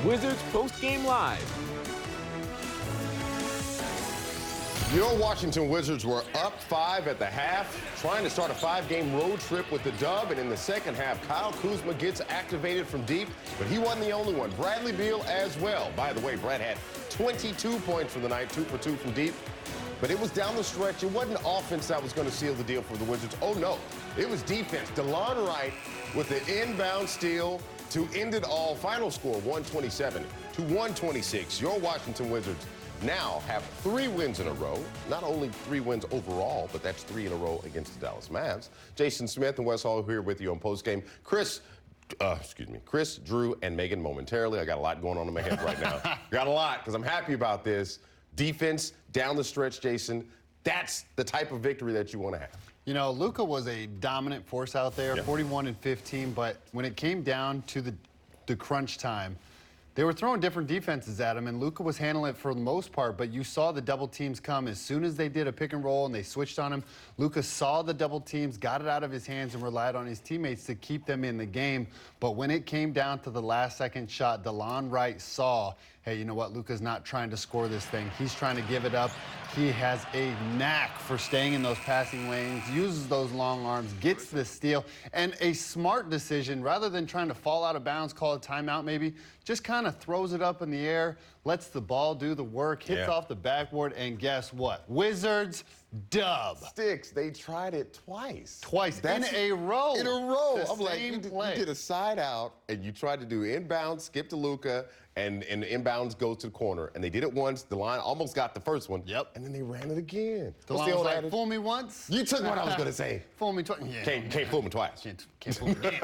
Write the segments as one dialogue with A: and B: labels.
A: Wizards Postgame Live.
B: Your Washington Wizards were up 5 at the half, trying to start a 5-game road trip with the dub, and in the second half, Kyle Kuzma gets activated from deep, but he wasn't the only one. Bradley Beal as well. By the way, Brad had 22 points for the night, 2 for 2 from deep, but it was down the stretch. It wasn't offense that was going to seal the deal for the Wizards. Oh, no. It was defense. DeLon Wright with the inbound steal to end it all. Final score, 127 to 126. Your Washington Wizards now have 3 wins in a row. Not only 3 wins overall, but that's 3 in a row against the Dallas Mavs. Jason Smith and Wes Hall here with you on postgame. Chris, Drew, and Megan momentarily. I got a lot going on in my head right now. Got a lot because I'm happy about this. Defense down the stretch, Jason. That's the type of victory that you want to have.
C: You know, Luka was a dominant force out there, 41 and 15, but when it came down to the crunch time, they were throwing different defenses at him, and Luka was handling it for the most part, but you saw the double teams come. As soon as they did a pick and roll and they switched on him, Luka saw the double teams, got it out of his hands, and relied on his teammates to keep them in the game. But when it came down to the last-second shot, DeLon Wright saw, hey, you know what, Luka's not trying to score this thing. He's trying to give it up. He has a knack for staying in those passing lanes, uses those long arms, gets the steal, and a smart decision, rather than trying to fall out of bounds, call a timeout maybe, just kind of throws it up in the air, lets the ball do the work, hits off the backboard, and guess what? Wizards dub.
B: Sticks, they tried it twice.
C: In a row.
B: In a row.
C: The
B: I'm like,
C: same
B: you
C: play.
B: did a side out, and you tried to do inbound, skip to Luka, and inbounds goes to the corner. And they did it once. The line almost got the first one.
C: Yep.
B: And then they ran it again.
C: DeLon was like, fool me once.
B: You took what I was going to say.
C: Fool me twice. Yeah.
B: Can't fool me twice.
C: Can't fool me again.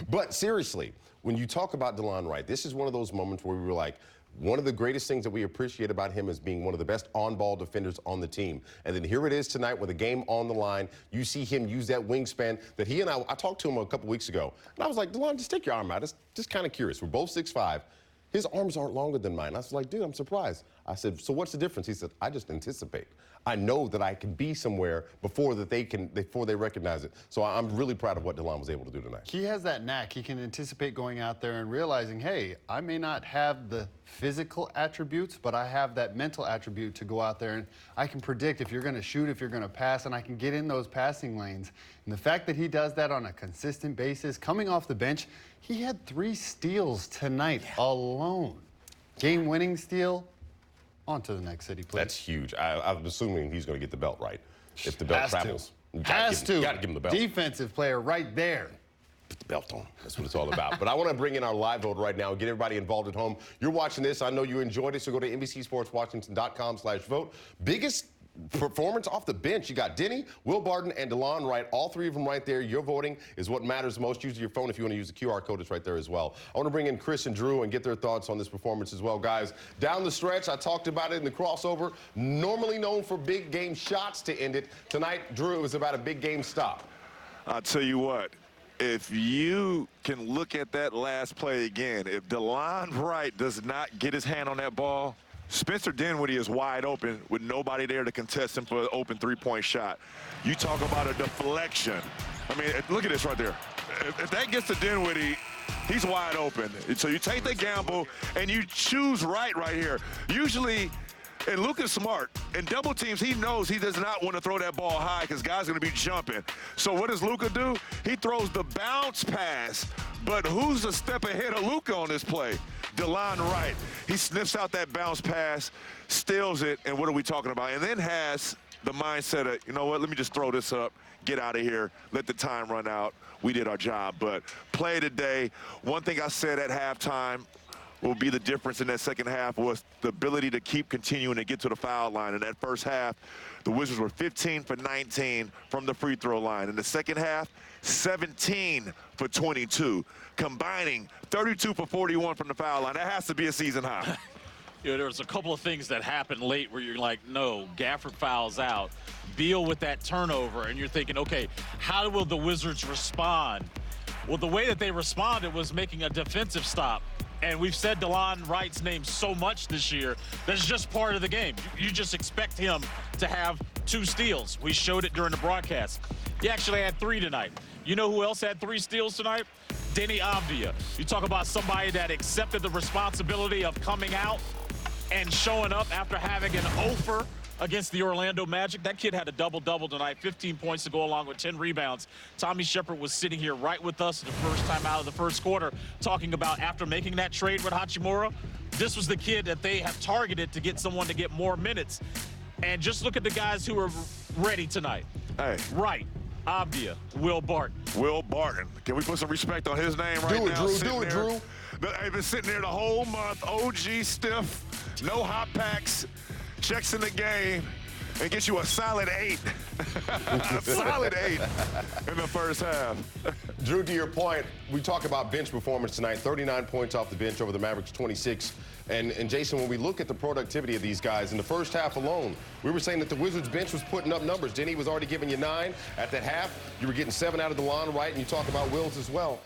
B: But seriously, when you talk about DeLon Wright, this is one of those moments where we were like, one of the greatest things that we appreciate about him is being one of the best on-ball defenders on the team. And then here it is tonight with a game on the line. You see him use that wingspan that he and I talked to him a couple weeks ago. And I was like, DeLon, just stick your arm out. Just kind of curious. We're both 6'5". His arms aren't longer than mine. I was like, dude, I'm surprised. I said, so what's the difference? He said, I just anticipate. I know that I can be somewhere before they recognize it. So I'm really proud of what DeLon was able to do tonight.
C: He has that knack. He can anticipate going out there and realizing, hey, I may not have the physical attributes, but I have that mental attribute to go out there, and I can predict if you're going to shoot, if you're going to pass, and I can get in those passing lanes. And the fact that he does that on a consistent basis, coming off the bench, he had 3 steals tonight alone. Game-winning steal. On to the next city, please.
B: That's huge. I'm assuming he's going to get the belt right. If the belt travels.
C: Has to.
B: Got to give him the belt.
C: Defensive player right there.
B: Put the belt on. That's what it's all about. But I want to bring in our live vote right now and get everybody involved at home. You're watching this. I know you enjoyed it, so go to NBCSportsWashington.com/vote. Biggest performance off the bench. You got Denny, Will Barton, and DeLon Wright. All 3 of them right there. Your voting is what matters most. Use your phone if you want to use the QR code. It's right there as well. I want to bring in Chris and Drew and get their thoughts on this performance as well. Guys, down the stretch, I talked about it in the crossover. Normally known for big game shots to end it. Tonight, Drew, it was about a big game stop.
D: I'll tell you what. If you can look at that last play again, if DeLon Wright does not get his hand on that ball, Spencer Dinwiddie is wide open with nobody there to contest him for an open 3-point shot. You talk about a deflection. I mean, look at this right there. If that gets to Dinwiddie, he's wide open. So you take the gamble and you choose right here. Usually, and Luka's smart. In double teams, he knows he does not want to throw that ball high because guys are going to be jumping. So what does Luka do? He throws the bounce pass. But who's a step ahead of Luka on this play? DeLon Wright. He sniffs out that bounce pass, steals it, and what are we talking about? And then has the mindset of, you know what, let me just throw this up, get out of here, let the time run out. We did our job. But play today, one thing I said at halftime will be the difference in that second half was the ability to keep continuing to get to the foul line. In that first half, the Wizards were 15 for 19 from the free throw line. In the second half, 17 for 22, combining 32 for 41 from the foul line. That has to be a season high.
E: You know, there's a couple of things that happened late where you're like, no, Gafford fouls out. Beal with that turnover, and you're thinking, okay, how will the Wizards respond? Well, the way that they responded was making a defensive stop. And we've said DeLon Wright's name so much this year, that's just part of the game. You just expect him to have 2 steals. We showed it during the broadcast. He actually had 3 tonight. You know who else had 3 steals tonight? Denny Avdia. You talk about somebody that accepted the responsibility of coming out and showing up after having an offer against the Orlando Magic. That kid had a double-double tonight, 15 points to go along with 10 rebounds. Tommy Shepard was sitting here right with us the first time out of the first quarter, talking about after making that trade with Hachimura, this was the kid that they have targeted to get someone to get more minutes. And just look at the guys who are ready tonight.
D: Hey.
E: Right. Avdia, Will Barton.
D: Will Barton. Can we put some respect on his name right now?
B: Do it, Drew.
D: They've been sitting there the whole month. OG stiff, no hot packs, checks in the game, and gets you a solid 8. A solid 8 in the first half.
B: Drew, to your point, we talk about bench performance tonight. 39 points off the bench over the Mavericks' 26. And Jason, when we look at the productivity of these guys in the first half alone, we were saying that the Wizards bench was putting up numbers. Denny was already giving you 9 at that half. You were getting 7 out of DeLon Wright, and you talk about Wills as well.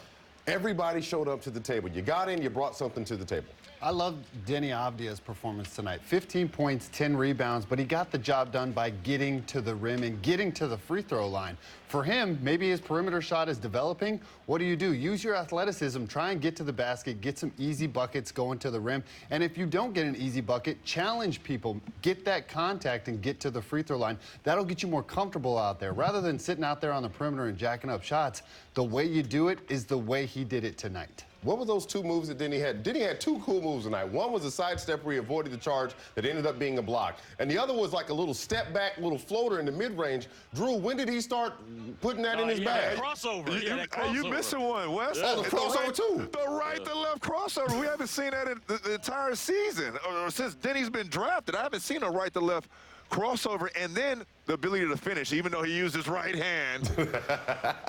B: Everybody showed up to the table. You got in, you brought something to the table.
C: I love Denny Avdia's performance tonight. 15 points, 10 rebounds, but he got the job done by getting to the rim and getting to the free throw line. For him, maybe his perimeter shot is developing. What do? Use your athleticism, try and get to the basket, get some easy buckets going to the rim. And if you don't get an easy bucket, challenge people. Get that contact and get to the free throw line. That'll get you more comfortable out there. Rather than sitting out there on the perimeter and jacking up shots, the way you do it is the way he did it tonight.
B: What were those 2 moves that Denny had? Denny had 2 cool moves tonight. One was a sidestep where he avoided the charge that ended up being a block. And the other was like a little step back, little floater in the mid-range. Drew, when did he start putting that in his bag?
E: Crossover.
D: That crossover. You missing one, Wes.
B: Oh, the crossover too.
D: The right to left crossover. We haven't seen that in the entire season. Or since Denny's been drafted, I haven't seen a right to left crossover, and then the ability to finish, even though he used his right hand.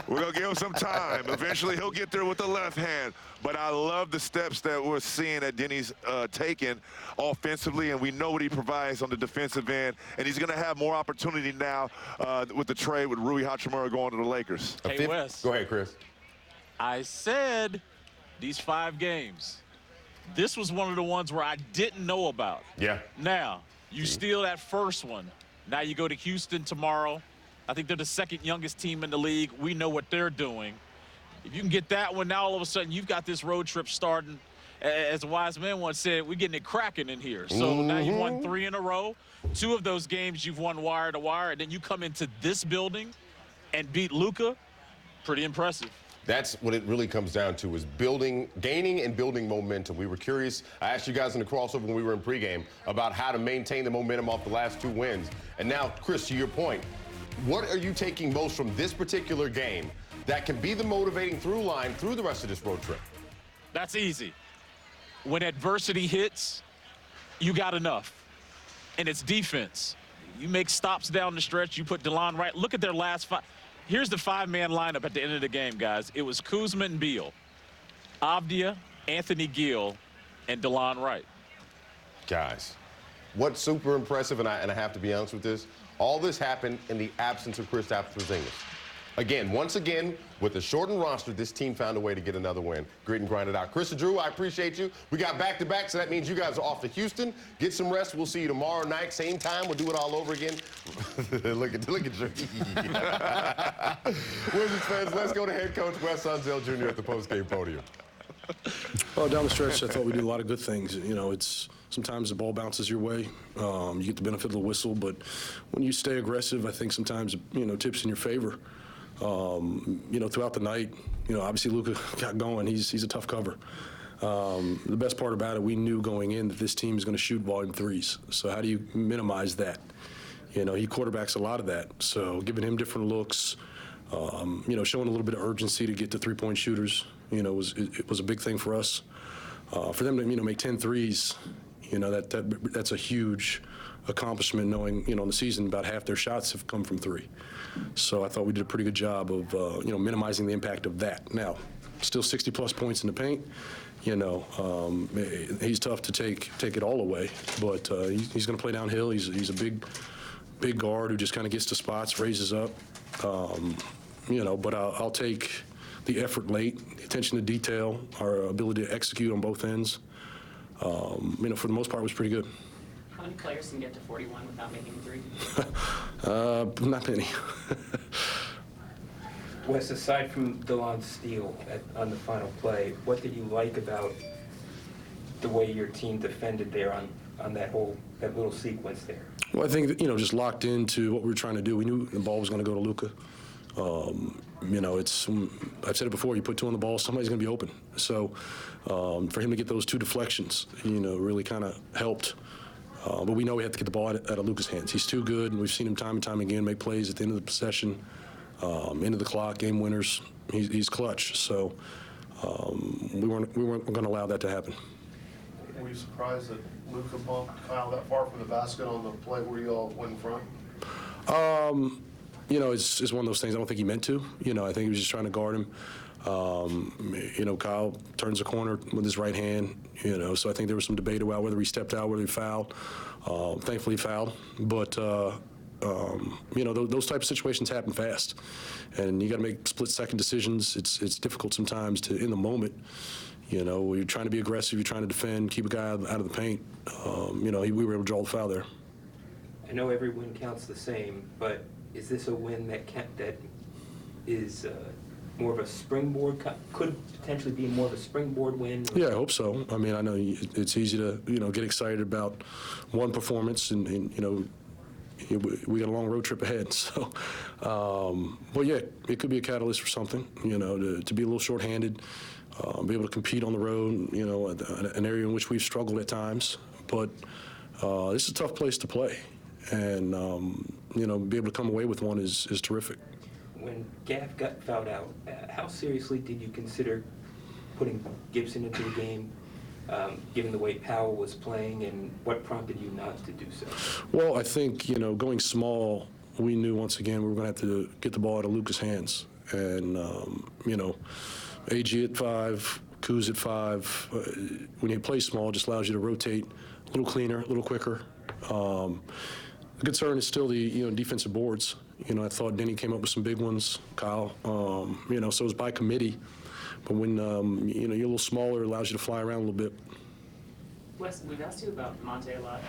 D: We're going to give him some time. Eventually, he'll get there with the left hand. But I love the steps that we're seeing that Denny's taking offensively, and we know what he provides on the defensive end. And he's going to have more opportunity now with the trade with Rui Hachimura going to the Lakers.
E: Hey, Wes.
B: Go ahead, Chris.
E: I said these 5 games. This was one of the ones where I didn't know about.
B: Yeah.
E: Now, you steal that first one. Now you go to Houston tomorrow. I think they're the 2nd youngest team in the league. We know what they're doing. If you can get that one, now all of a sudden you've got this road trip starting. As a wise man once said, we're getting it cracking in here. So now you've won 3 in a row. 2 of those games you've won wire to wire. And then you come into this building and beat Luka. Pretty impressive.
B: That's what it really comes down to, is gaining and building momentum. We were curious. I asked you guys in the crossover when we were in pregame about how to maintain the momentum off the last 2 wins. And now, Chris, to your point, what are you taking most from this particular game that can be the motivating through line through the rest of this road trip?
E: That's easy. When adversity hits, you got enough. And it's defense. You make stops down the stretch. You put DeLon Wright. Look at their last 5. Here's the 5-man lineup at the end of the game, guys. It was Kuzma and Beal, Avdia, Anthony Gill, and DeLon Wright.
B: Guys, what's super impressive, and I have to be honest with this, all this happened in the absence of Kristaps Porzingis. Again, once again, with a shortened roster, this team found a way to get another win. Grit and grind it out. Chris and Drew, I appreciate you. We got back-to-back, so that means you guys are off to Houston. Get some rest. We'll see you tomorrow night, same time. We'll do it all over again. look at Drew. Wizards fans, let's go to head coach Wes Unseld Jr. at the post-game podium.
A: Well, down the stretch, I thought we did a lot of good things. You know, it's sometimes the ball bounces your way. You get the benefit of the whistle, but when you stay aggressive, I think sometimes, tips in your favor. Throughout the night, obviously Luka got going. He's a tough cover. The best part about it, we knew going in that this team is going to shoot volume 3s. So how do you minimize that? He quarterbacks a lot of that. So giving him different looks, showing a little bit of urgency to get to 3-point shooters, it was a big thing for us. For them to, make 10 threes, that's a huge accomplishment, knowing, in the season about half their shots have come from 3. So I thought we did a pretty good job of, minimizing the impact of that. Now, still 60-plus points in the paint. He's tough to take it all away, but he's going to play downhill. He's a big guard who just kind of gets to spots, raises up. But I'll take the effort late, the attention to detail, our ability to execute on both ends. For the most part, was pretty good.
F: How many players can get to 41 without making 3?
A: Not many.
G: Wes, aside from DeLon's steal on the final play, what did you like about the way your team defended there on that little sequence there?
A: Well, I think that, just locked into what we were trying to do. We knew the ball was going to go to Luka. I've said it before, you put two on the ball, somebody's going to be open. So for him to get those two deflections, really kind of helped. But we know we have to get the ball out of Luka's hands. He's too good, and we've seen him time and time again make plays at the end of the possession, end of the clock, game winners. He's clutch. So we weren't going to allow that to happen.
H: Were you surprised that Luka bumped Kyle that far from the basket on the play where you all went in front?
A: It's one of those things I don't think he meant to. I think he was just trying to guard him. Kyle turns the corner with his right hand, so I think there was some debate about whether he stepped out, whether he fouled. Thankfully, he fouled. But, those type of situations happen fast. And you got to make split-second decisions. It's difficult sometimes to, in the moment, you're trying to be aggressive, you're trying to defend, keep a guy out of the paint. We were able to draw the foul there.
G: I know every win counts the same, but is this a win that is more of a springboard, could potentially be more of a springboard win?
A: Yeah, I hope so. I mean, I know it's easy to, get excited about one performance and we got a long road trip ahead. So, but yeah, it could be a catalyst for something, to be a little shorthanded, be able to compete on the road, an area in which we've struggled at times. But this is a tough place to play. And, be able to come away with one is terrific.
G: When Gaff got fouled out, how seriously did you consider putting Gibson into the game, given the way Powell was playing, and what prompted you not to do so?
A: Well, I think, going small, we knew once again we were going to have to get the ball out of Luka's hands. And, AG at 5, Kuz at 5. When you play small, it just allows you to rotate a little cleaner, a little quicker. The concern is still the defensive boards. I thought Denny came up with some big ones. Kyle, so it was by committee. But when you're a little smaller, it allows you to fly around a little bit.
F: Wes, we've asked you about Monte a lot.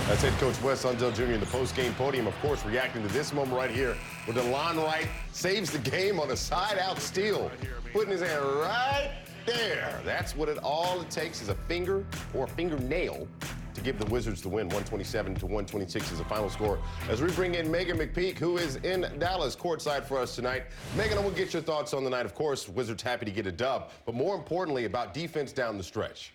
B: That's head coach Wes Unseld Jr. in the post-game podium, of course, reacting to this moment right here, where DeLon Wright saves the game on a side-out steal, putting his hand right there. That's what all it takes is a finger or a fingernail to give the Wizards the win. 127-126 is the final score. As we bring in Megan McPeak, who is in Dallas courtside for us tonight. Megan, I will get your thoughts on the night. Of course, Wizards happy to get a dub, but more importantly, about defense down the stretch.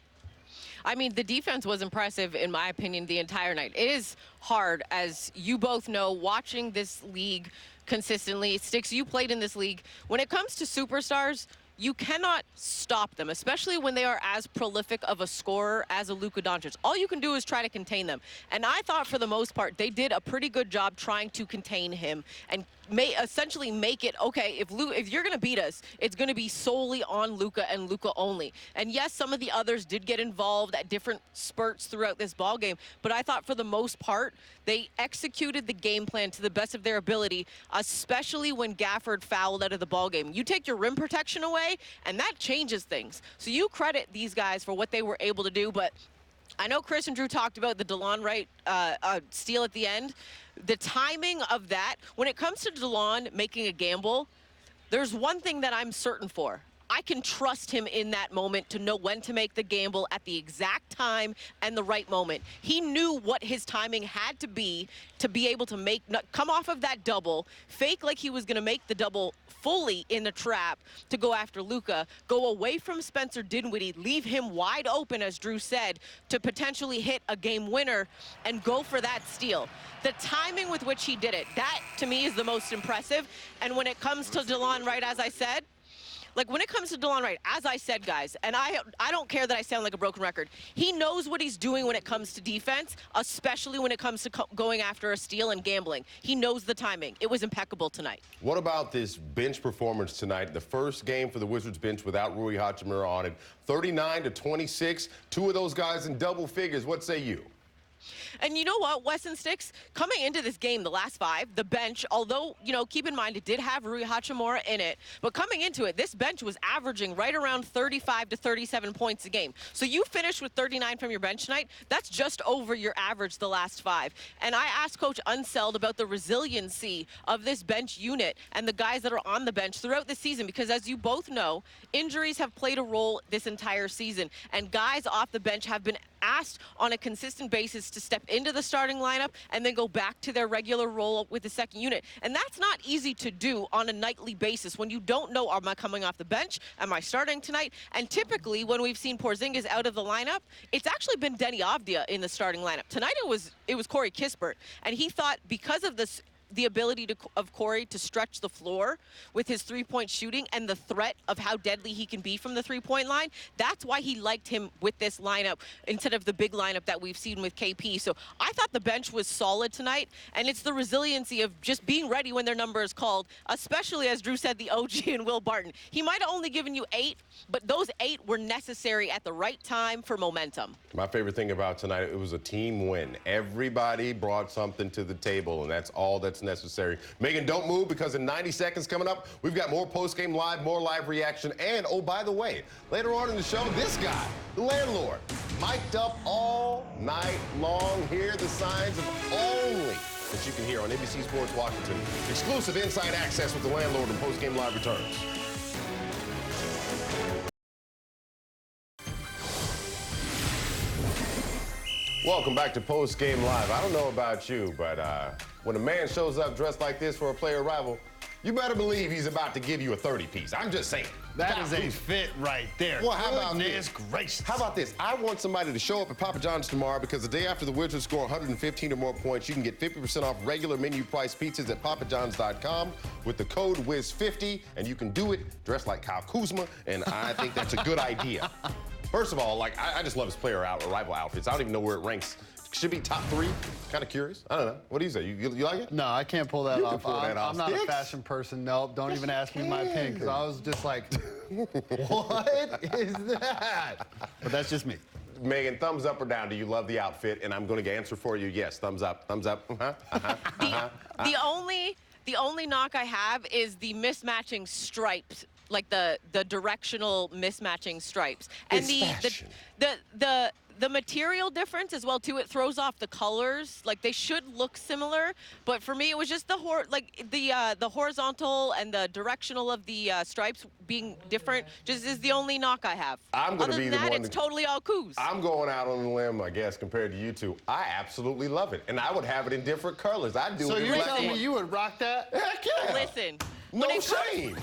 I: I mean, the defense was impressive, in my opinion, the entire night. It is hard, as you both know, watching this league consistently. Sticks, you played in this league. When it comes to superstars, you cannot stop them, especially when they are as prolific of a scorer as a Luka Doncic. All you can do is try to contain them. And I thought, for the most part, they did a pretty good job trying to contain him and essentially make it, okay, if you're going to beat us, it's going to be solely on Luka and Luka only. And yes, some of the others did get involved at different spurts throughout this ball game, but I thought for the most part, they executed the game plan to the best of their ability, especially when Gafford fouled out of the ball game. You take your rim protection away, and that changes things. So you credit these guys for what they were able to do, but I know Chris and Drew talked about the DeLon Wright steal at the end. The timing of that, when it comes to DeLon making a gamble, there's one thing that I'm certain for. I can trust him in that moment to know when to make the gamble at the exact time and the right moment. He knew what his timing had to be able to come off of that double, fake like he was going to make the double fully in the trap to go after Luka, go away from Spencer Dinwiddie, leave him wide open, as Drew said, to potentially hit a game winner and go for that steal. The timing with which he did it, that to me is the most impressive. And when it comes to DeLon Wright, as I said, when it comes to DeLon Wright, as I said, guys, and I don't care that I sound like a broken record, he knows what he's doing when it comes to defense, especially when it comes to going after a steal and gambling. He knows the timing. It was impeccable tonight.
B: What about this bench performance tonight? The first game for the Wizards bench without Rui Hachimura on it. 39-26, two of those guys in double figures. What say you?
I: And you know what, Wes and Sticks, coming into this game, the last 5, the bench, although, you know, keep in mind it did have Rui Hachimura in it, but coming into it, this bench was averaging right around 35 to 37 points a game. So you finished with 39 from your bench tonight. That's just over your average the last 5. And I asked Coach Unseld about the resiliency of this bench unit and the guys that are on the bench throughout the season, because as you both know, injuries have played a role this entire season, and guys off the bench have been asked on a consistent basis to step into the starting lineup and then go back to their regular role with the second unit. And that's not easy to do on a nightly basis when you don't know, am I coming off the bench? Am I starting tonight? And typically when we've seen Porzingis out of the lineup, it's actually been Denny Avdia in the starting lineup. Tonight it was Corey Kispert, and he thought because of this, the ability of Corey to stretch the floor with his three-point shooting and the threat of how deadly he can be from the three-point line, that's why he liked him with this lineup instead of the big lineup that we've seen with KP. So I thought the bench was solid tonight, and it's the resiliency of just being ready when their number is called, especially, as Drew said, the OG and Will Barton. He might have only given you 8, but those 8 were necessary at the right time for momentum.
B: My favorite thing about tonight, it was a team win. Everybody brought something to the table, and that's all that's necessary. Megan, don't move, because in 90 seconds coming up, we've got more post-game live, more live reaction, and, oh, by the way, later on in the show, this guy, the landlord, mic'd up all night long. Hear the signs of only that you can hear on NBC Sports Washington. Exclusive inside access with the landlord when post-game live returns. Welcome back to Post Game Live. I don't know about you, but when a man shows up dressed like this for a player rival, you better believe he's about to give you a 30-piece. I'm just saying.
C: That is a fit right there.
B: Well, how about
C: Goodness
B: this?
C: gracious.
B: How about this? I want somebody to show up at Papa John's tomorrow, because the day after the Wizards score 115 or more points, you can get 50% off regular menu price pizzas at papajohns.com with the code WIZ50, and you can do it dressed like Kyle Kuzma, and I think that's a good idea. First of all, like, I just love his player rival outfits. I don't even know where it ranks. Should be top 3. Kind of curious. I don't know. What do you say? You like it?
C: No, I can't pull that
B: You
C: off.
B: can pull that off.
C: I'm not a
B: Sticks?
C: fashion person. Nope. Don't even ask me my opinion, because I was just like, what is that? But that's just me.
B: Megan, thumbs up or down? Do you love the outfit? And I'm going to answer for you. Yes, thumbs up. Thumbs up.
I: The only knock I have is the mismatching stripes, like the directional mismatching stripes, and the material difference as well too. It throws off the colors. Like, they should look similar, but for me it was just the horizontal and the directional of the stripes being different. Just is the only knock I have.
B: I'm going to be the one.
I: It's totally all Kuz.
B: I'm going out on a limb, I guess, compared to you two. I absolutely love it, and I would have it in different colors. I'd do
C: So
B: it.
C: you're telling me you would rock that?
B: Heck yeah.
I: Listen.
B: No shame.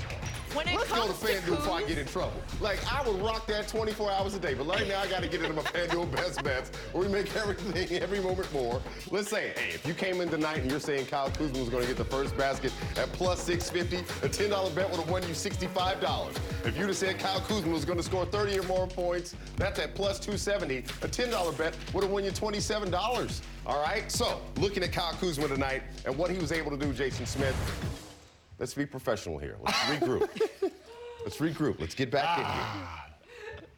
B: Let's go to FanDuel before I get in trouble. Like, I would rock that 24 hours a day, but right now I got to get into my FanDuel best bets where we make everything, every moment more. Let's say, hey, if you came in tonight and you're saying Kyle Kuzma was going to get the first basket at plus 650, a $10 bet would have won you $65. If you'd have said Kyle Kuzma was going to score 30 or more points, that's at plus 270. A $10 bet would have won you $27. All right? So, looking at Kyle Kuzma tonight and what he was able to do, Jason Smith, let's be professional here. Let's regroup. Let's regroup. Let's get back in here.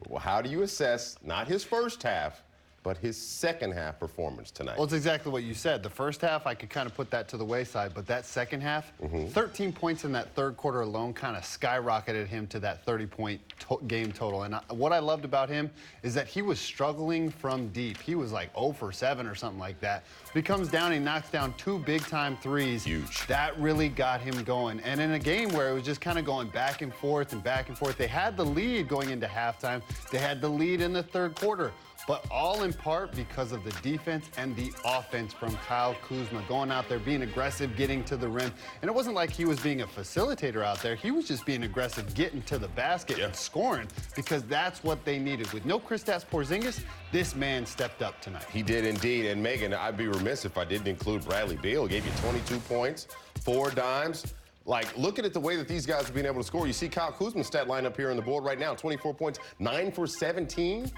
B: Well, how do you assess not his first half, but his second half performance tonight?
C: Well, it's exactly what you said. The first half, I could kind of put that to the wayside, but that second half, 13 points in that third quarter alone kind of skyrocketed him to that 30-point game total. And what I loved about him is that he was struggling from deep. He was like 0 for 7 or something like that. But he comes down, he knocks down 2 big-time threes.
B: Huge.
C: That really got him going. And in a game where it was just kind of going back and forth and back and forth, they had the lead going into halftime. They had the lead in the third quarter. But all in part because of the defense and the offense from Kyle Kuzma, going out there, being aggressive, getting to the rim. And it wasn't like he was being a facilitator out there. He was just being aggressive, getting to the basket and scoring, because that's what they needed. With no Kristaps Porzingis, this man stepped up tonight.
B: He did indeed. And Megan, I'd be remiss if I didn't include Bradley Beal. Gave you 22 points, 4 dimes. Like, looking at the way that these guys have been able to score, you see Kyle Kuzma's stat line up here on the board right now, 24 points, 9 for 17.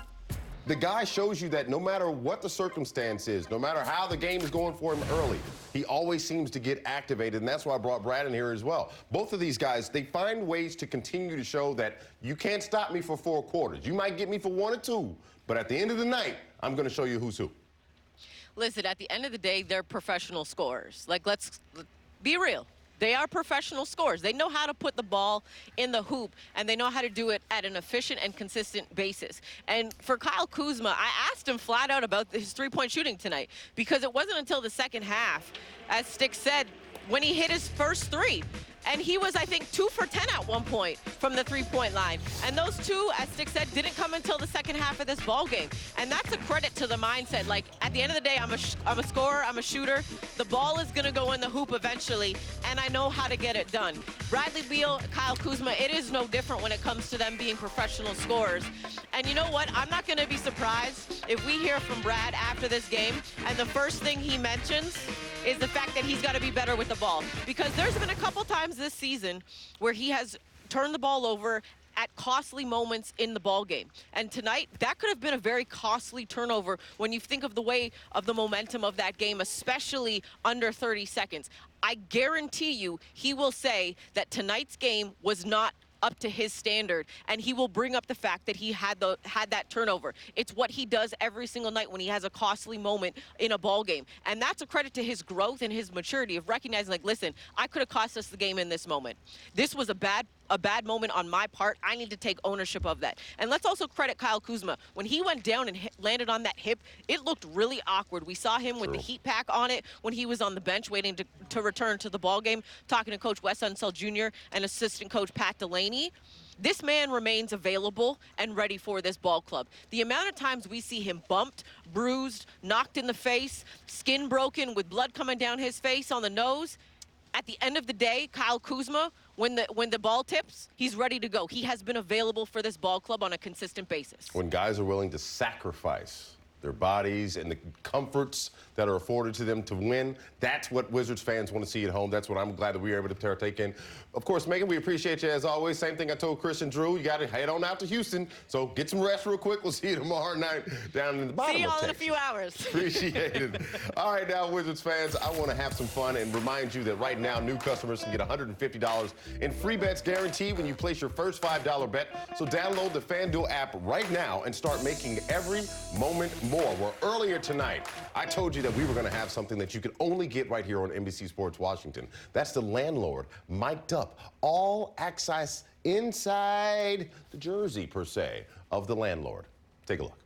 B: The guy shows you that no matter what the circumstance is, no matter how the game is going for him early, he always seems to get activated, and that's why I brought Brad in here as well. Both of these guys, they find ways to continue to show that you can't stop me for 4 quarters. You might get me for 1 or 2, but at the end of the night, I'm going to show you who's who.
I: Listen, at the end of the day, they're professional scorers. Like, let's be real. They are professional scorers. They know how to put the ball in the hoop, and they know how to do it at an efficient and consistent basis. And for Kyle Kuzma, I asked him flat out about his three-point shooting tonight, because it wasn't until the second half, as Stick said, when he hit his first three. And he was, I think, 2 for 10 at one point from the three-point line. And those two, as Stick said, didn't come until the second half of this ball game. And that's a credit to the mindset. Like, at the end of the day, I'm a scorer, I'm a shooter. The ball is going to go in the hoop eventually, and I know how to get it done. Bradley Beal, Kyle Kuzma, it is no different when it comes to them being professional scorers. And you know what? I'm not going to be surprised if we hear from Brad after this game, and the first thing he mentions is the fact that he's got to be better with the ball. Because there's been a couple times this season where he has turned the ball over at costly moments in the ball game. And tonight, that could have been a very costly turnover when you think of the way of the momentum of that game, especially under 30 seconds. I guarantee you he will say that tonight's game was not up to his standard, and he will bring up the fact that he had that turnover. It's what he does every single night when he has a costly moment in a ball game, and that's a credit to his growth and his maturity of recognizing, like, listen, I could have cost us the game in this moment. This was a bad moment on my part. I need to take ownership of that. And let's also credit Kyle Kuzma. When he went down and landed on that hip, it looked really awkward. We saw him with the heat pack on it when he was on the bench waiting to return to the ball game, talking to Coach Wes Unseld Jr. and assistant coach Pat Delaney. This man remains available and ready for this ball club. The amount of times we see him bumped, bruised, knocked in the face, skin broken with blood coming down his face on the nose, at the end of the day, Kyle Kuzma, when the ball tips, he's ready to go. He has been available for this ball club on a consistent basis.
B: When guys are willing to sacrifice their bodies and the comforts that are afforded to them to win, that's what Wizards fans want to see at home. That's what I'm glad that we were able to partake in. Of course, Megan, we appreciate you as always. Same thing I told Chris and Drew. You got to head on out to Houston. So get some rest real quick. We'll see you tomorrow night down in the bottom of Texas.
I: See y'all in a few hours.
B: Appreciate it. All right, now, Wizards fans, I want to have some fun and remind you that right now, new customers can get $150 in free bets guaranteed when you place your first $5 bet. So download the FanDuel app right now and start making every moment more. Well, earlier tonight, I told you that we were going to have something that you could only get right here on NBC Sports Washington. That's the landlord, mic'd up, all access inside the jersey, per se, of the landlord. Take a look.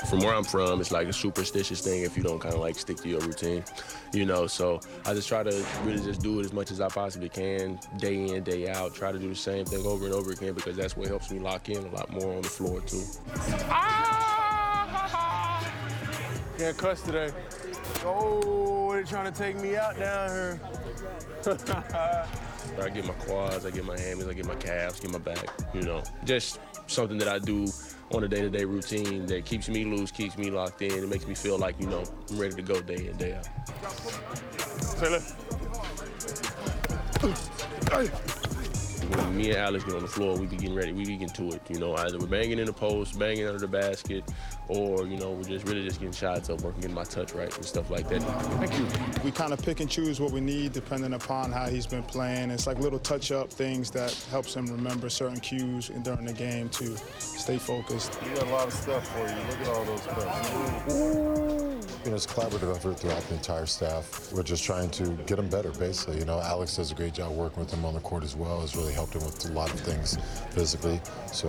J: From where I'm from, it's like a superstitious thing if you don't kind of like stick to your routine, you know, so I just try to really just do it as much as I possibly can, day in, day out, try to do the same thing over and over again, because that's what helps me lock in a lot more on the floor, too.
K: Can't cuss today. Oh, they're trying to take me out down here.
J: I get my quads, I get my hammies, I get my calves, get my back, you know. Just something that I do on a day-to-day routine that keeps me loose, keeps me locked in. It makes me feel like, you know, I'm ready to go day in, day out. When me and Alex get on the floor, we be getting ready, we be getting to it, you know. Either we're banging in the post, banging under the basket, or, you know, we're just really just getting shots up, working getting my touch right and stuff like that.
K: Thank you. We kind of pick and choose what we need depending upon how he's been playing. It's like little touch-up things that helps him remember certain cues during the game to stay focused.
H: We got a lot of stuff for you. Look at all those stuff.
L: You know, it's a collaborative effort throughout the entire staff. We're just trying to get him better, basically. You know, Alex does a great job working with him on the court as well. It's really helped him with a lot of things physically. So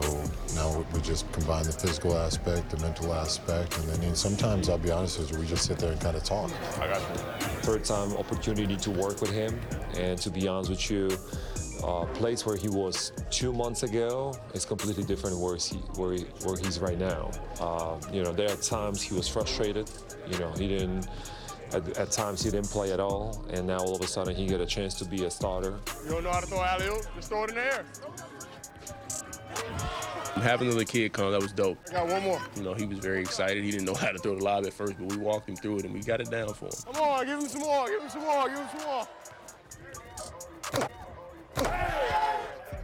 L: now we just combine the physical aspect, the mental aspect, and then sometimes, I'll be honest with you, we just sit there and kind of talk.
J: I got you.
M: Third time opportunity to work with him, and to be honest with you, place where he was 2 months ago is completely different where he's right now. You know, there are times he was frustrated. You know, he didn't. At times he didn't play at all, and now all of a sudden he get a chance to be a starter.
K: You don't know how to throw alley-oop? Just throw it in the air.
J: Having another kid come, that was dope.
K: I got one more.
J: You know, he was very excited. He didn't know how to throw the lob at first, but we walked him through it, and we got it down for him.
K: Come on, give him some more, give him some more, give him some more.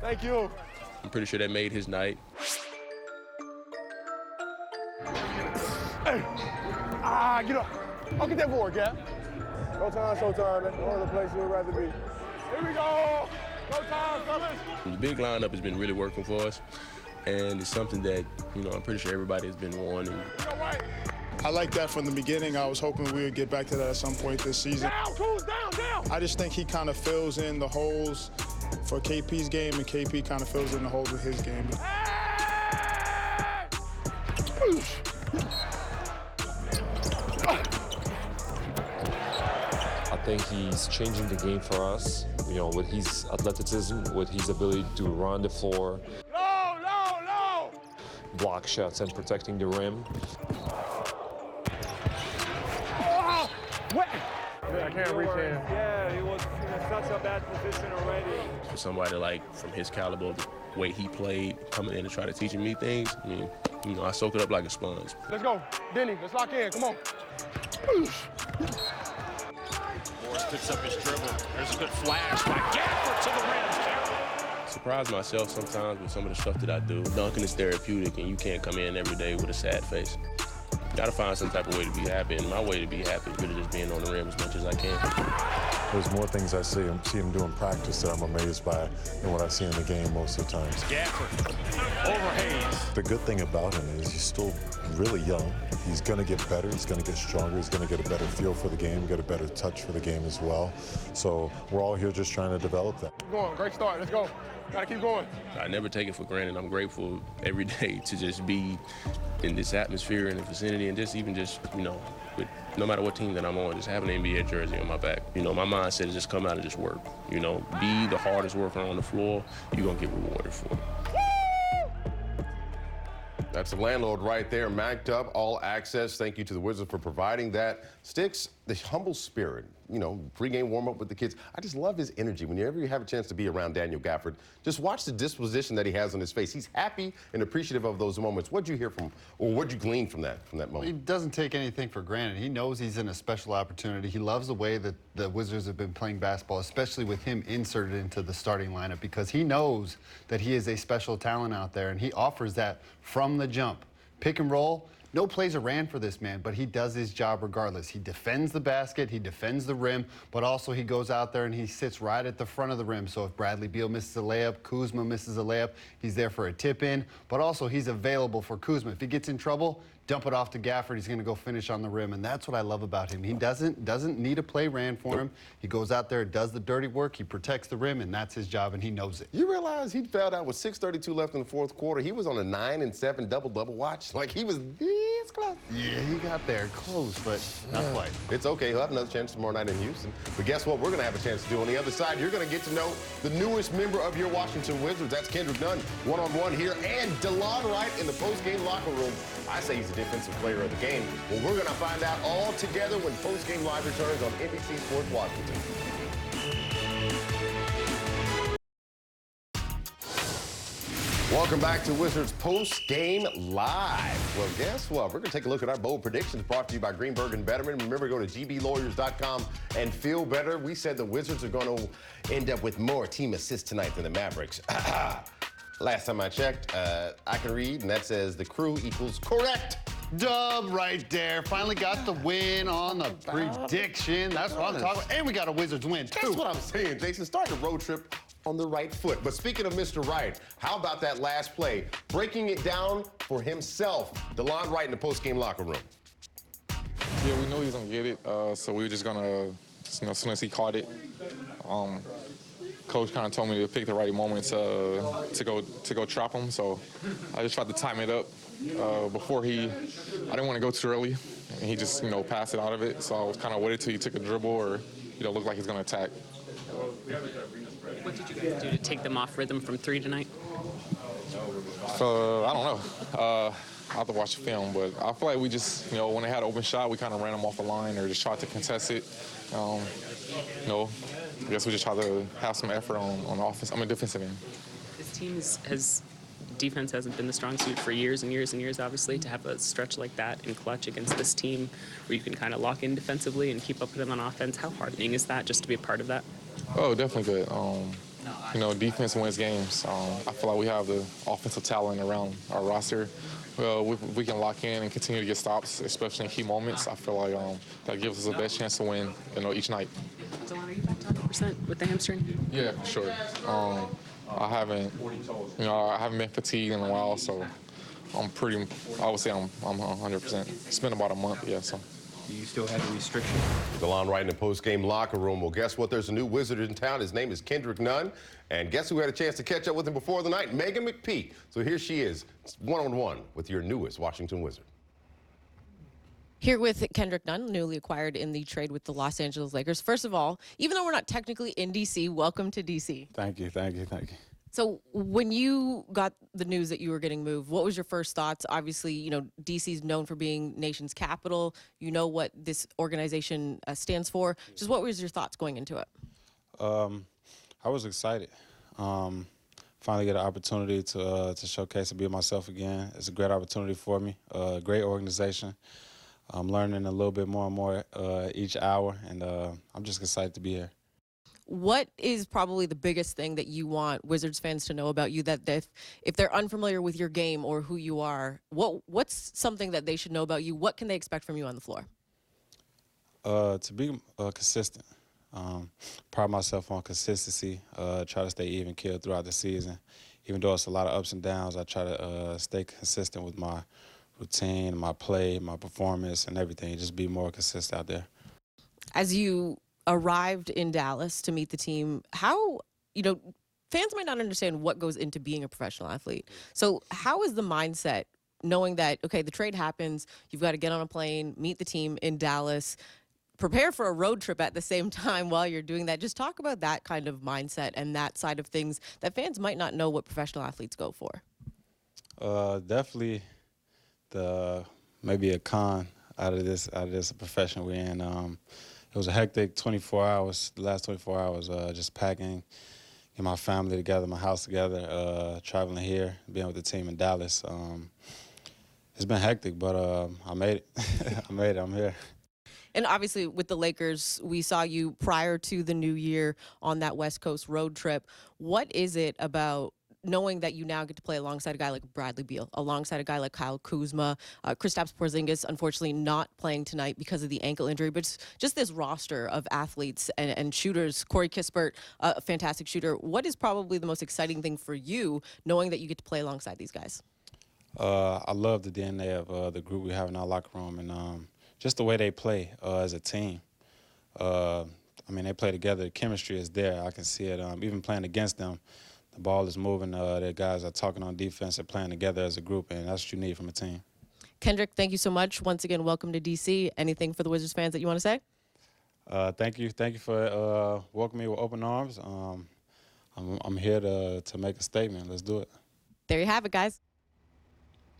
K: Thank you.
J: I'm pretty sure that made his night.
K: Hey, get up. I'll get that board, Cap. Showtime, man. One of the places we'd rather be. Here we go. Showtime, fellas.
J: The big lineup has been really working for us. and it's something that, you know, I'm pretty sure everybody has been wanting.
K: I like that from the beginning. I was hoping we would get back to that at some point this season. I just think he kind of fills in the holes for KP's game, and KP kind of fills in the holes with his game.
M: I think he's changing the game for us, you know, with his athleticism, with his ability to run the floor, block shots and protecting the rim.
N: I can't reach him. Yeah, he was in such a bad position already.
J: For somebody like from his caliber, the way he played, coming in and try to teaching me things, I mean, you know, I soak it up like a sponge.
N: Let's go. Denny, let's lock in. Come on.
E: Morris picks up his dribble. There's a good flash by Gafford to the rim.
J: Surprise myself sometimes with some of the stuff that I do. Dunking is therapeutic, and you can't come in every day with a sad face. Gotta find some type of way to be happy, and my way to be happy is really just being on the rim as much as I can.
L: There's more things I see him do in practice that I'm amazed by than what I see in the game most of the times.
E: Gafford over Hayes.
L: The good thing about him is he's still really young. He's going to get better. He's going to get stronger. He's going to get a better feel for the game, get a better touch for the game as well. So we're all here just trying to develop that.
N: Keep going. Great start. Let's go. Gotta keep going.
J: I never take it for granted. I'm grateful every day to just be in this atmosphere and the vicinity, and just even just, you know, with no matter what team that I'm on, just having an NBA jersey on my back. You know, my mindset is just come out and just work. You know, be the hardest worker on the floor. You're going to get rewarded for it.
B: That's the landlord right there, Mac'd Up, all access. Thank you to the Wizards for providing that. Sticks, the humble spirit, you know, pregame warm-up with the kids. I just love his energy. Whenever you have a chance to be around Daniel Gafford, just watch the disposition that he has on his face. He's happy and appreciative of those moments. What'd you hear from, or what'd you glean from that moment?
C: He doesn't take anything for granted. He knows he's in a special opportunity. He loves the way that the Wizards have been playing basketball, especially with him inserted into the starting lineup, because he knows that he is a special talent out there, and he offers that from the jump. Pick and roll. No plays are ran for this man, but he does his job regardless. He defends the basket, he defends the rim, but also he goes out there and he sits right at the front of the rim. So if Bradley Beal misses a layup, Kuzma misses a layup, he's there for a tip-in, but also he's available for Kuzma. If he gets in trouble, dump it off to Gafford. He's going to go finish on the rim, and that's what I love about him. He doesn't need a play ran for him. He goes out there, does the dirty work, he protects the rim, and that's his job, and he knows it.
B: You realize he fouled out with 6:32 left in the fourth quarter. He was on a 9-7 double-double watch. Like, he was this close.
C: Yeah, he got there close, but not quite.
B: It's okay. He'll have another chance tomorrow night in Houston. But guess what? We're going to have a chance to do on the other side. You're going to get to know the newest member of your Washington Wizards. That's Kendrick Nunn, one-on-one here, and DeLon Wright in the post-game locker room. I say he's the defensive player of the game. Well, we're going to find out all together when post-game live returns on NBC Sports Washington. Welcome back to Wizards Post-Game Live. Well, guess what? We're going to take a look at our bold predictions brought to you by Greenberg and Betterman. Remember, go to gblawyers.com and feel better. We said the Wizards are going to end up with more team assists tonight than the Mavericks. Last time I checked, I can read, and that says the crew equals correct.
C: Dub right there. Finally got the win on the prediction. That's what I'm talking about. And we got a Wizards win, too.
B: That's what I'm saying, Jason. Start the road trip on the right foot. But speaking of Mr. Wright, how about that last play? Breaking it down for himself. DeLon Wright in the post-game locker room.
O: Yeah, we knew he was going to get it, so we were just going to, you know, as soon as he caught it, Coach kind of told me to pick the right moment to go trap him, so I just tried to time it up before I didn't want to go too early, and he just, you know, passed it out of it, so I was kind of waited till he took a dribble or, you know, looked like he's going to attack.
F: What did you guys do to take them off rhythm from three tonight?
O: I don't know. I'll have to watch the film, but I feel like we just, you know, when they had an open shot, we kind of ran them off the line or just tried to contest it. You know, I guess we just try to have some effort on offense. I'm a defensive end.
F: This team defense hasn't been the strong suit for years and years and years, obviously. To have a stretch like that in clutch against this team where you can kind of lock in defensively and keep up with them on offense, how heartening is that just to be a part of that?
O: Oh, definitely good. You know, defense wins games. I feel like we have the offensive talent around our roster. Well, we can lock in and continue to get stops, especially in key moments. I feel like that gives us the best chance to win, you know, each night.
F: DeLon, are you back to 100% with the hamstring?
O: Yeah, for sure. I haven't been fatigued in a while, so I would say I'm 100%. It's been about a month, yeah, so.
G: Do you still have the restriction?
B: DeLon Wright in the post-game locker room. Well, guess what? There's a new Wizard in town. His name is Kendrick Nunn. And guess who had a chance to catch up with him before the night? Megan McPhee. So here she is, one-on-one with your newest Washington Wizard.
I: Here with Kendrick Nunn, newly acquired in the trade with the Los Angeles Lakers. First of all, even though we're not technically in D.C., welcome to D.C.
P: Thank you, thank you, thank you.
I: So when you got the news that you were getting moved, what was your first thoughts? Obviously, you know, D.C. is known for being nation's capital. You know what this organization stands for. Just what was your thoughts going into it?
P: I was excited. Finally get an opportunity to showcase and be myself again. It's a great opportunity for me. Great organization. I'm learning a little bit more and more each hour, and I'm just excited to be here.
I: What is probably the biggest thing that you want Wizards fans to know about you, that if they're unfamiliar with your game or who you are, what's something that they should know about you? What can they expect from you on the floor?
P: To be consistent. Pride myself on consistency. Try to stay even killed throughout the season. Even though it's a lot of ups and downs, I try to stay consistent with my routine, my play, my performance, and everything. Just be more consistent out there.
I: As you arrived in Dallas to meet the team, how, you know, fans might not understand what goes into being a professional athlete. So how is the mindset knowing that, okay, the trade happens, you've got to get on a plane, meet the team in Dallas, prepare for a road trip at the same time while you're doing that? Just talk about that kind of mindset and that side of things that fans might not know what professional athletes go for.
P: Definitely maybe a con out of this profession we're in. It was a hectic 24 hours, the last 24 hours, just packing, getting my family together, my house together, traveling here, being with the team in Dallas. It's been hectic, but I made it. I made it. I'm here.
I: And obviously with the Lakers, we saw you prior to the new year on that West Coast road trip. What is it about knowing that you now get to play alongside a guy like Bradley Beal, alongside a guy like Kyle Kuzma, Kristaps Porzingis, unfortunately not playing tonight because of the ankle injury, but just this roster of athletes and shooters, Corey Kispert, a fantastic shooter. What is probably the most exciting thing for you knowing that you get to play alongside these guys?
P: I love the DNA of the group we have in our locker room, and just the way they play as a team. I mean, they play together. The chemistry is there. I can see it. Even playing against them, the ball is moving. Their guys are talking on defense and playing together as a group, and that's what you need from a team.
I: Kendrick, thank you so much. Once again, welcome to D.C. Anything for the Wizards fans that you want to say?
P: Thank you. Thank you for welcoming me with open arms. I'm here to make a statement. Let's do it.
I: There you have it, guys.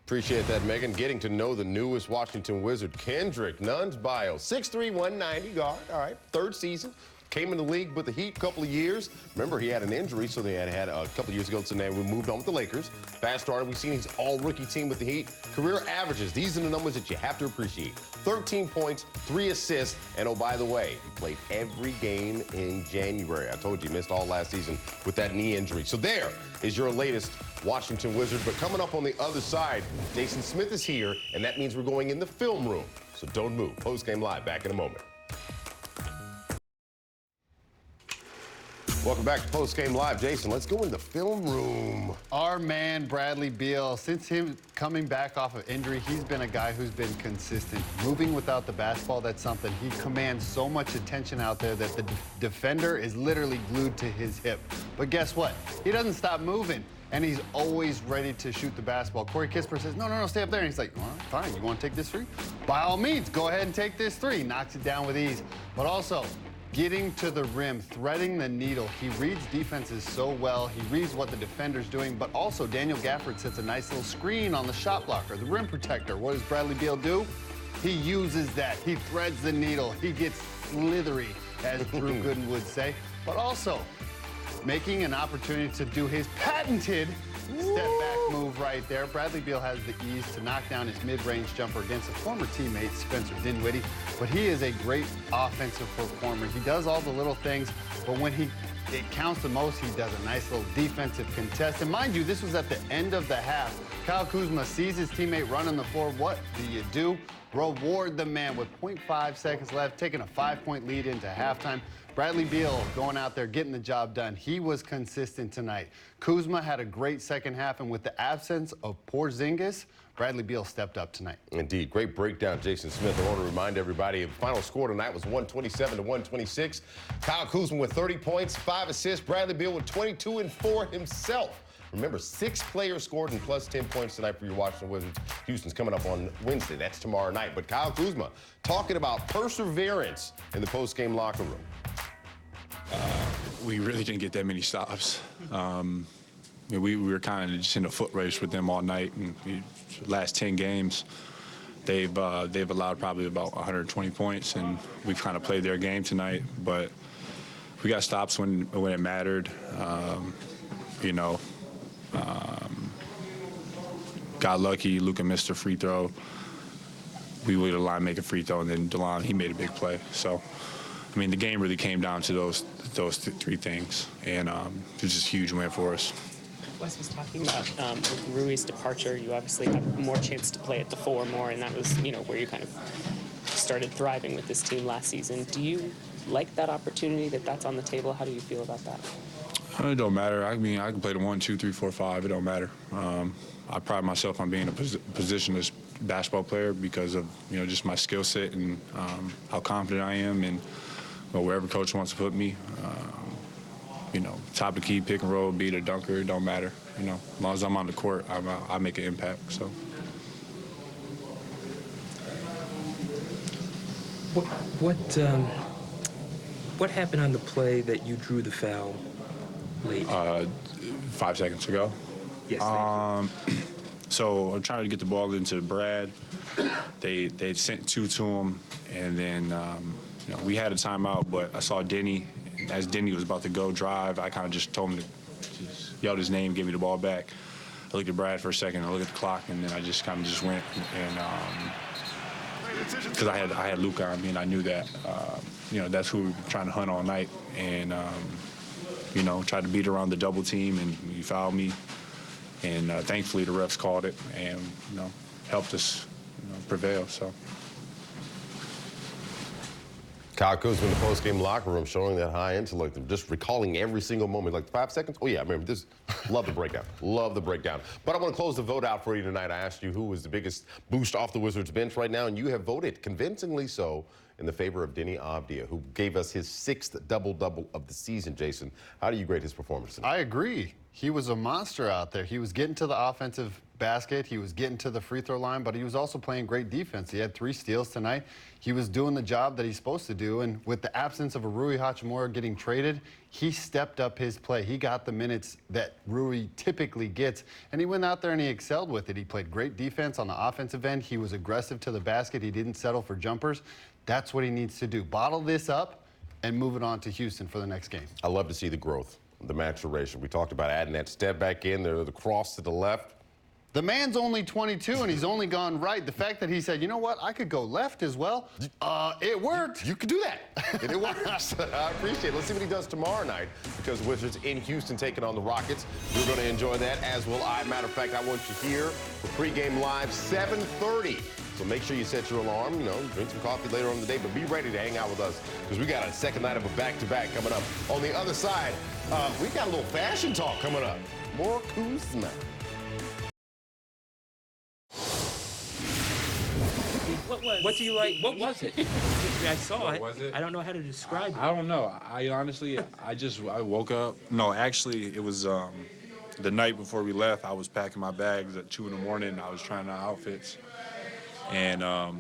B: Appreciate that, Megan. Getting to know the newest Washington Wizard, Kendrick Nunn's bio. 6'3", 190 guard. All right, third season. Came in the league with the Heat a couple of years. Remember, he had an injury, so they had a couple of years ago, so now we moved on with the Lakers. Fast starter, we've seen his all-rookie team with the Heat. Career averages, these are the numbers that you have to appreciate. 13 points, 3 assists, and oh, by the way, he played every game in January. I told you, he missed all last season with that knee injury. So there is your latest Washington Wizard. But coming up on the other side, Jason Smith is here, and that means we're going in the film room. So don't move. Post-game live, back in a moment. Welcome back to Post-Game Live. Jason, let's go in the film room.
C: Our man, Bradley Beal, since him coming back off of injury, he's been a guy who's been consistent. Moving without the basketball, that's something. He commands so much attention out there that the defender is literally glued to his hip. But guess what? He doesn't stop moving, and he's always ready to shoot the basketball. Corey Kispert says, no, stay up there. And he's like, all right, fine, you want to take this three? By all means, go ahead and take this three. Knocks it down with ease. But also, getting to the rim, threading the needle. He reads defenses so well. He reads what the defender's doing, but also Daniel Gafford sets a nice little screen on the shot blocker, the rim protector. What does Bradley Beal do? He uses that. He threads the needle. He gets slithery, as Drew Gooden would say, but also making an opportunity to do his patented step-back move right there. Bradley Beal has the ease to knock down his mid-range jumper against a former teammate, Spencer Dinwiddie, but he is a great offensive performer. He does all the little things, but when it counts the most, he does a nice little defensive contest. And mind you, this was at the end of the half. Kyle Kuzma sees his teammate running the floor. What do? reward the man with 0.5 seconds left, taking a 5-point lead into halftime. Bradley Beal going out there, getting the job done. He was consistent tonight. Kuzma had a great second half, and with the absence of Porzingis, Bradley Beal stepped up tonight.
B: Indeed. Great breakdown, Jason Smith. I want to remind everybody the final score tonight was 127 to 126. Kyle Kuzma with 30 points, 5 assists. Bradley Beal with 22 and 4 himself. Remember, 6 players scored and plus 10 points tonight for your Washington Wizards. Houston's coming up on Wednesday. That's tomorrow night. But Kyle Kuzma talking about perseverance in the post-game locker room.
Q: We really didn't get that many stops. We were kind of just in a foot race with them all night. And the last 10 games, they've allowed probably about 120 points, and we've kind of played their game tonight. But we got stops when it mattered. Got lucky. Luka missed a free throw. We waited a line, make a free throw, and then DeLon, he made a big play. So, I mean, the game really came down to those three things, and it was just a huge win for us.
F: Wes was talking about with Rui's departure, you obviously have more chance to play at the 4 more, and that was, where you kind of started thriving with this team last season. Do you like that opportunity that's on the table? How do you feel about that?
Q: It don't matter. I mean, I can play the 1, 2, 3, 4, 5. It don't matter. I pride myself on being a positionless basketball player because of just my skill set and how confident I am, and wherever coach wants to put me. Top of the key, pick and roll, beat a dunker, it don't matter. As long as I'm on the court, I make an impact. So.
G: What happened on the play that you drew the foul late?
Q: 5 seconds ago.
G: Yes.
Q: So I'm trying to get the ball into Brad. They sent 2 to him, and then we had a timeout, but I saw Denny. As Denny was about to go drive, I kind of just told him to just yelled his name, give me the ball back. I looked at Brad for a second, I looked at the clock, and then I just kind of just went. And because I had Luka on me, and I knew that that's who we were trying to hunt all night, and tried to beat around the double team, and he fouled me. And thankfully the refs called it and helped us prevail. So.
B: Kyle Kuzma in the post-game locker room showing that high intellect of just recalling every single moment. Like 5 seconds? Oh, yeah, I remember this. Love the breakdown. Love the breakdown. But I want to close the vote out for you tonight. I asked you who was the biggest boost off the Wizards bench right now, and you have voted convincingly so in the favor of Denny Avdia, who gave us his 6th double-double of the season. Jason, how do you grade his performance tonight?
C: I agree. He was a monster out there. He was getting to the offensive basket. He was getting to the free throw line, but he was also playing great defense. He had 3 steals tonight. He was doing the job that he's supposed to do, and with the absence of a Rui Hachimura getting traded, he stepped up his play. He got the minutes that Rui typically gets, and he went out there and he excelled with it. He played great defense on the offensive end. He was aggressive to the basket. He didn't settle for jumpers. That's what he needs to do. Bottle this up and move it on to Houston for the next game.
B: I love to see the growth, the maturation. We talked about adding that step back in there, the cross to the left.
C: The man's only 22 and he's only gone right. The fact that he said, you know what, I could go left as well, it worked.
B: You could do that. And it works. I appreciate it. Let's see what he does tomorrow night, because Wizards in Houston taking on the Rockets. You're going to enjoy that, as will I. Matter of fact, I want you here for pregame live 7:30. So make sure you set your alarm, drink some coffee later on in the day, but be ready to hang out with us, because we got a second night of a back-to-back coming up. On the other side, we got a little fashion talk coming up. More Kuzma.
G: What do you like? What was it? I saw it.
Q: Was it?
G: I don't know how to describe it.
Q: I don't know. I honestly, I woke up. No, actually, it was the night before we left. I was packing my bags at 2 in the morning. I was trying on outfits, and I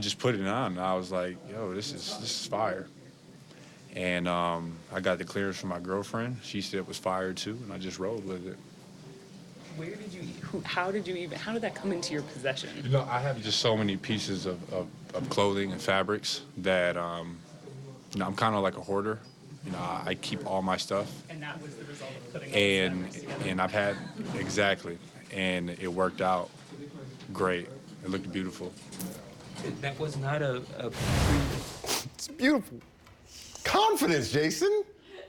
Q: just put it on. And I was like, yo, this is fire. And I got the clearance from my girlfriend. She said it was fire too, and I just rolled with it.
F: Where did you? How did that come into your possession?
Q: I have just so many pieces of clothing and fabrics that I'm kind of like a hoarder. I keep all my stuff.
F: And that was the result of putting it.
Q: And I've had exactly, and it worked out great. It looked beautiful.
G: That was not a
B: It's beautiful. Confidence, Jason.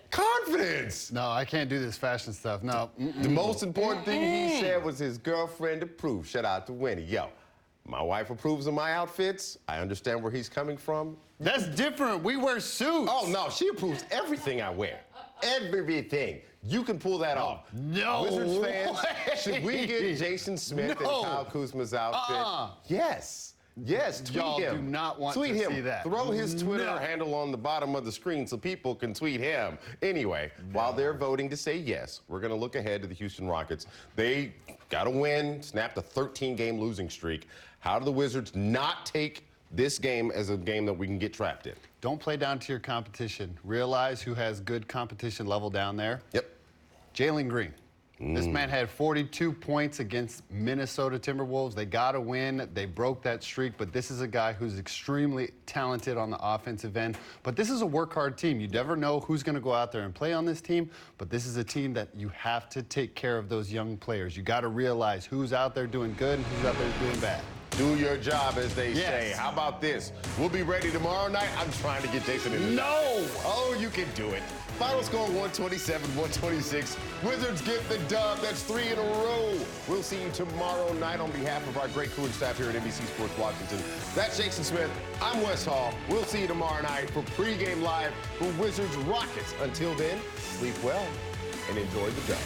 B: Confidence.
C: No, I can't do this fashion stuff. No.
B: The most important thing he said was his girlfriend approved. Shout out to Winnie. Yo, My wife approves of my outfits. I understand where he's coming from.
C: That's different. We wear suits.
B: Oh, no, she approves everything I wear. Everything. You can pull that off.
C: No
B: Wizards fans,
C: way.
B: should we get Jason Smith and Kyle Kuzma's outfit? Yes. Yes, tweet
C: Y'all
B: him.
C: do not want
B: tweet
C: to
B: him.
C: see that.
B: Throw his Twitter
C: No.
B: handle on the bottom of the screen so people can tweet him. Anyway, while they're voting to say yes, we're going to look ahead to the Houston Rockets. They got to win, snapped a 13-game losing streak. How do the Wizards not take this game as a game that we can get trapped in?
C: Don't play down to your competition. Realize who has good competition level down there.
B: Yep.
C: Jalen Green. This man had 42 points against Minnesota Timberwolves. They got to win. They broke that streak, but this is a guy who's extremely talented on the offensive end. But this is a work-hard team. You never know who's going to go out there and play on this team, but this is a team that you have to take care of those young players. You got to realize who's out there doing good and who's out there doing bad.
B: Do your job, as they
C: Yes.
B: say. How about this? We'll be ready tomorrow night. I'm trying to get Jason in.
C: No!
B: Oh, you can do it. Final score 127-126. Wizards get the dub. That's 3 in a row. We'll see you tomorrow night on behalf of our great crew and staff here at NBC Sports Washington. That's Jason Smith. I'm Wes Hall. We'll see you tomorrow night for pregame live for Wizards Rockets. Until then, sleep well and enjoy the dub.